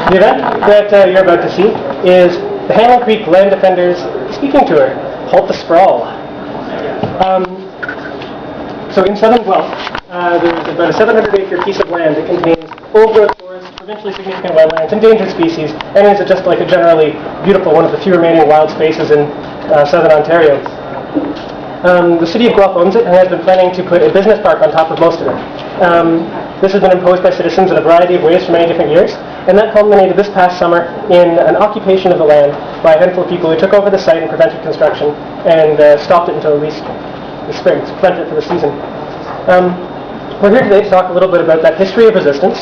The event that you're about to see is the Hanlon Creek Land Defenders speaking tour, Halt the Sprawl. So in southern Guelph, there's about a 700-acre piece of land that contains old-growth forests, provincially significant wetlands, endangered species, and is just like a generally beautiful, one of the few remaining wild spaces in southern Ontario. The city of Guelph owns it and has been planning to put a business park on top of most of it. This has been imposed by citizens in a variety of ways for many different years, and that culminated this past summer in an occupation of the land by a handful of people who took over the site and prevented construction and stopped it until at least the spring, to prevent it for the season. We're here today to talk a little bit about that history of resistance.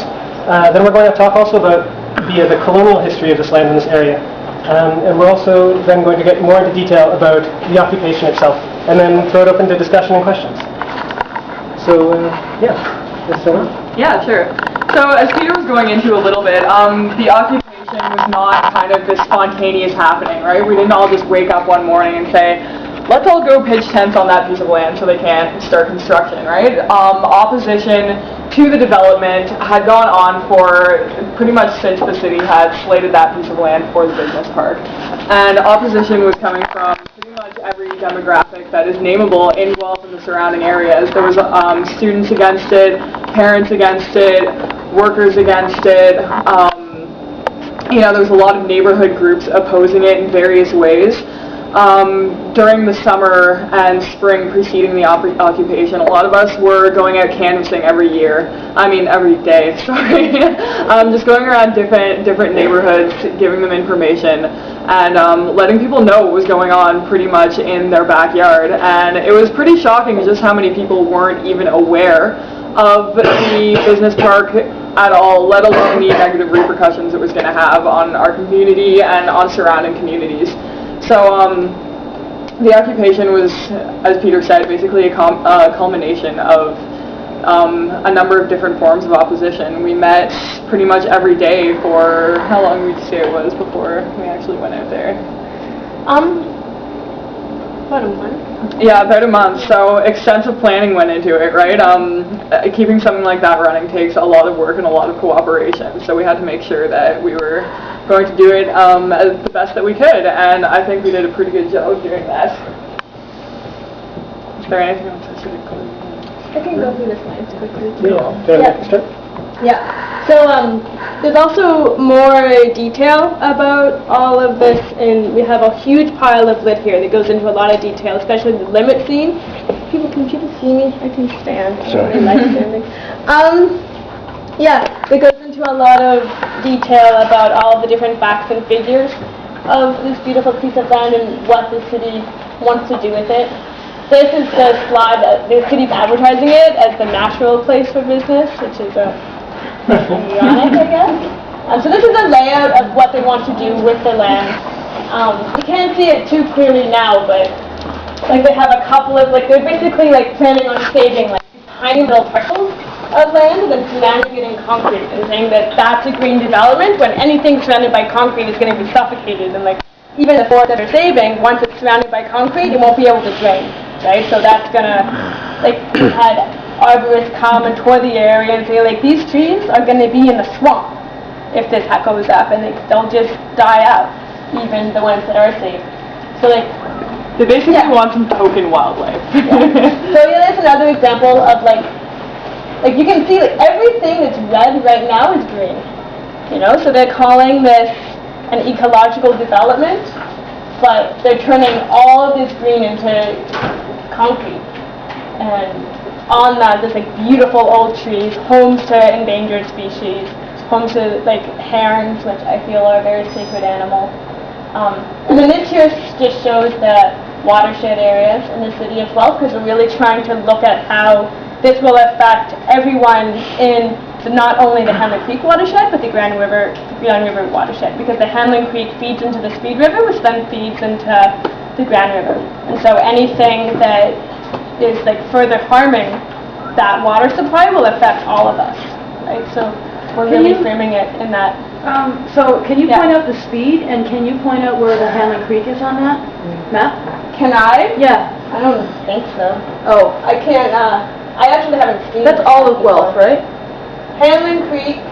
Then we're going to talk also about the colonial history of this land in this area. And we're also then going to get more into detail about the occupation itself, and then throw it open to discussion and questions. So, yeah. Yeah, sure. So as Peter was going into a little bit, the occupation was not kind of this spontaneous happening, right? We didn't all just wake up one morning and say, let's all go pitch tents on that piece of land so they can't start construction, right? Opposition to the development had gone on for pretty much since the city had slated that piece of land for the business park. And opposition was coming from pretty much every demographic that is nameable in Guelph and the surrounding areas. There was students against it, parents against it, workers against it. There was a lot of neighborhood groups opposing it in various ways. During the summer and spring preceding the occupation, a lot of us were going out canvassing every day, sorry. Just going around different neighborhoods, giving them information, and letting people know what was going on pretty much in their backyard. And it was pretty shocking just how many people weren't even aware of the business park at all, let alone the negative repercussions it was going to have on our community and on surrounding communities. So the occupation was, as Peter said, basically a culmination of a number of different forms of opposition. We met pretty much every day for, how long would you say it was before we actually went out there? About a month. Yeah, about a month. So extensive planning went into it, right? Keeping something like that running takes a lot of work and a lot of cooperation. So we had to make sure that we were going to do it as the best that we could, and I think we did a pretty good job doing that. Is there anything else I should include? I can go through the slides quickly. Yeah. So there's also more detail about all of this, and we have a huge pile of lit here that goes into a lot of detail, especially the limit scene. Can people see me? I can stand. Sorry. I like standing. It goes into a lot of detail about all the different facts and figures of this beautiful piece of land and what the city wants to do with it. This is the slide that the city's advertising it as the natural place for business, which is ironic, I guess. So this is a layout of what they want to do with the land. You can't see it too clearly now, but they have a couple of, they're basically planning on saving tiny little parcels of land and then surrounding it in concrete and saying that that's a green development when anything surrounded by concrete is going to be suffocated, and even the forest that they're saving, once it's surrounded by concrete, it won't be able to drain, right? So that's going to, we had arborists come and tour the area and say these trees are going to be in the swamp if this goes up, and they'll just die out, even the ones that are safe. So they basically want some token wildlife. So there's another example of you can see everything that's red right now is green. So they're calling this an ecological development, but they're turning all of this green into concrete. And on that there's beautiful old trees, homes to endangered species, homes to herons, which I feel are a very sacred animal. And then this here just shows the watershed areas in the city of Guelph, because we're really trying to look at how this will affect everyone in not only the Hanlon Creek watershed, but the Grand River watershed, because the Hanlon Creek feeds into the Speed River, which then feeds into the Grand River. And so anything that is further harming that water supply will affect all of us, right? So we're really framing it in that. So can you point out the speed, and can you point out where the Hanlon Creek is on that map? Can I? Yeah. I don't think so. Oh, I can't. I actually haven't seen. That's all of Guelph, right? Hanlon Creek.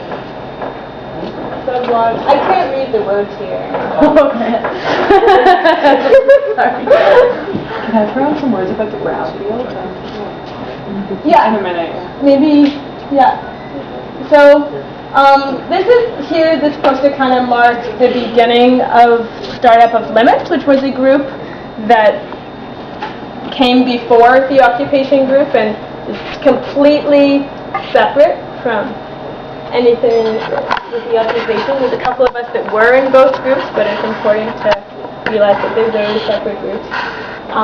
So Floodwater. I can't read the words here. Okay. Sorry. Can I throw in some words about the brownfield? Yeah. In a minute. Maybe, yeah. So, this is here, this poster kind of marks the beginning of startup of Limits, which was a group that came before the occupation group and is completely separate from anything with the occupation. There's a couple of us that were in both groups, but it's important to realize that they're very separate groups.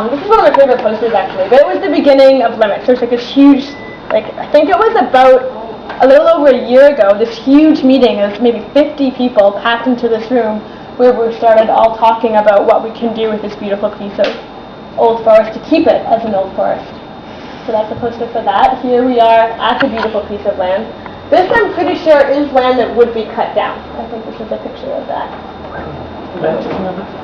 This is one of my favorite posters actually, but it was the beginning of Limits. There's like this huge, I think it was about a little over a year ago, this huge meeting of maybe 50 people packed into this room where we started all talking about what we can do with this beautiful piece of old forest to keep it as an old forest. So that's a poster for that. Here we are at a beautiful piece of land. This I'm pretty sure is land that would be cut down. I think this is a picture of that.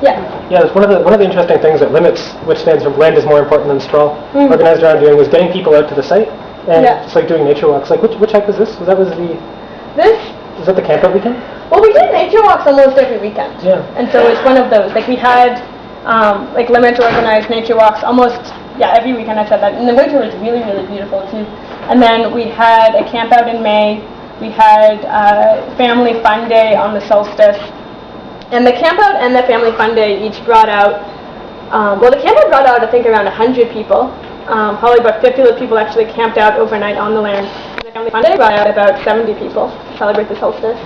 Yeah. Yeah, it's one of the interesting things that Limits, which stands for Land is More Important Than Straw, organized around doing was getting people out to the site and just like doing nature walks. Like which hike was this? Was that the campout weekend? Well, we did nature walks almost every weekend. Yeah. And so it's one of those. Like we had Limits organized nature walks almost every weekend. I said that. And the winter was really, really beautiful too. And then we had a camp out in May. We had Family Fun Day on the solstice. And the camp out and the Family Fun Day each brought out, the camp out brought out I think around 100 people. Probably about 50 of those people actually camped out overnight on the land. And the Family Fun Day brought out about 70 people to celebrate the solstice.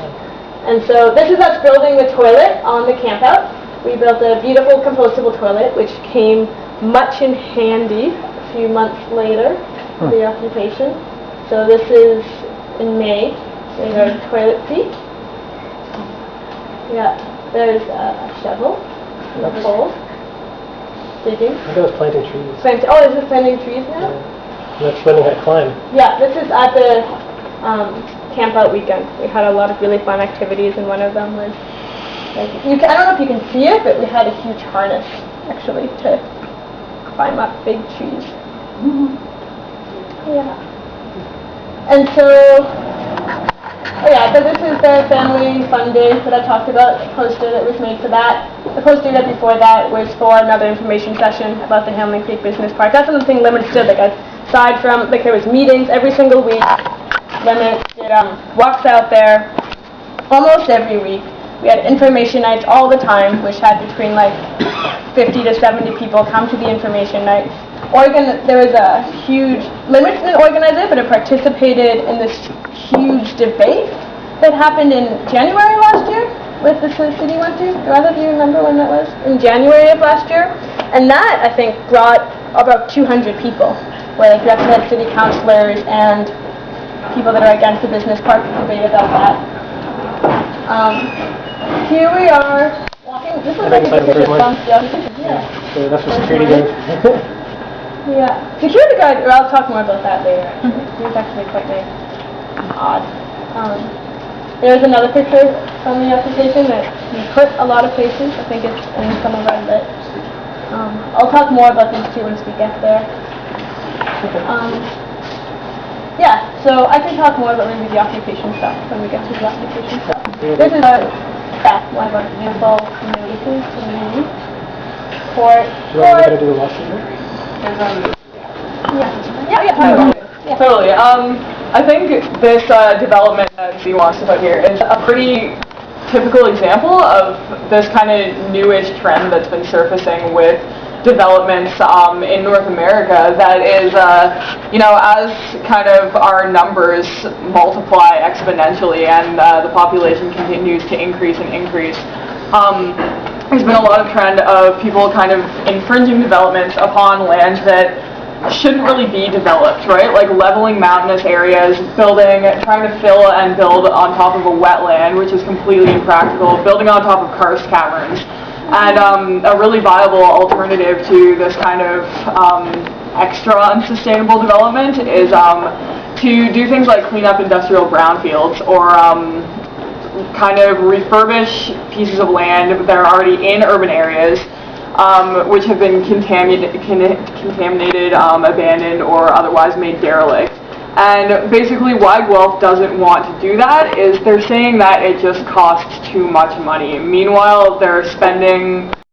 And so this is us building the toilet on the camp out. We built a beautiful compostable toilet which came much in handy a few months later for the occupation. So this is in May. There's our toilet seat. Yeah. There's a shovel, a pole, digging. I think I was planting trees. Is this planting trees now? Yeah. And that's learning how to climb. Yeah, this is at the camp out weekend. We had a lot of really fun activities, and one of them was, I don't know if you can see it, but we had a huge harness, actually, to climb up big trees. Yeah. And so, so this is the Family Fun Day that I talked about, the poster that was made for that. The poster that before that was for another information session about the Hanlon Creek Business Park. That's something Limits did, aside from, there was meetings every single week. Limits did walks out there almost every week. We had information nights all the time, which had between 50 to 70 people come to the information nights. There was a huge, Limits didn't organize it, but it participated in this huge debate that happened in January last year with the city went to. Do either of you remember when that was? In January of last year. And that, I think, brought about 200 people, where we actually had city councilors and people that are against the business park to debate about that. Here we are walking. This was like a picture from So that's what security doing. Yeah. Security guard, I'll talk more about that later. He was actually quite nice. Odd. There's another picture from the application that we put a lot of places. I think it's in some of our lit. I'll talk more about these two once we get there. So I can talk more about maybe the occupation stuff when we get to the occupation stuff. This is one of our beautiful notices in the court. Do you want to do the lawsuit? Totally. I think this development that Z wants to put here is a pretty typical example of this kind of newish trend that's been surfacing with developments in North America that is, as kind of our numbers multiply exponentially and the population continues to increase and increase, there's been a lot of trend of people kind of infringing developments upon land that shouldn't really be developed, right? Like leveling mountainous areas, trying to fill and build on top of a wetland, which is completely impractical, building on top of karst caverns. And a really viable alternative to this kind of extra unsustainable development is to do things like clean up industrial brownfields or kind of refurbish pieces of land that are already in urban areas which have been contaminated, abandoned, or otherwise made derelict, And basically why Guelph doesn't want to do that is they're saying that it just costs too much money. Meanwhile, they're spending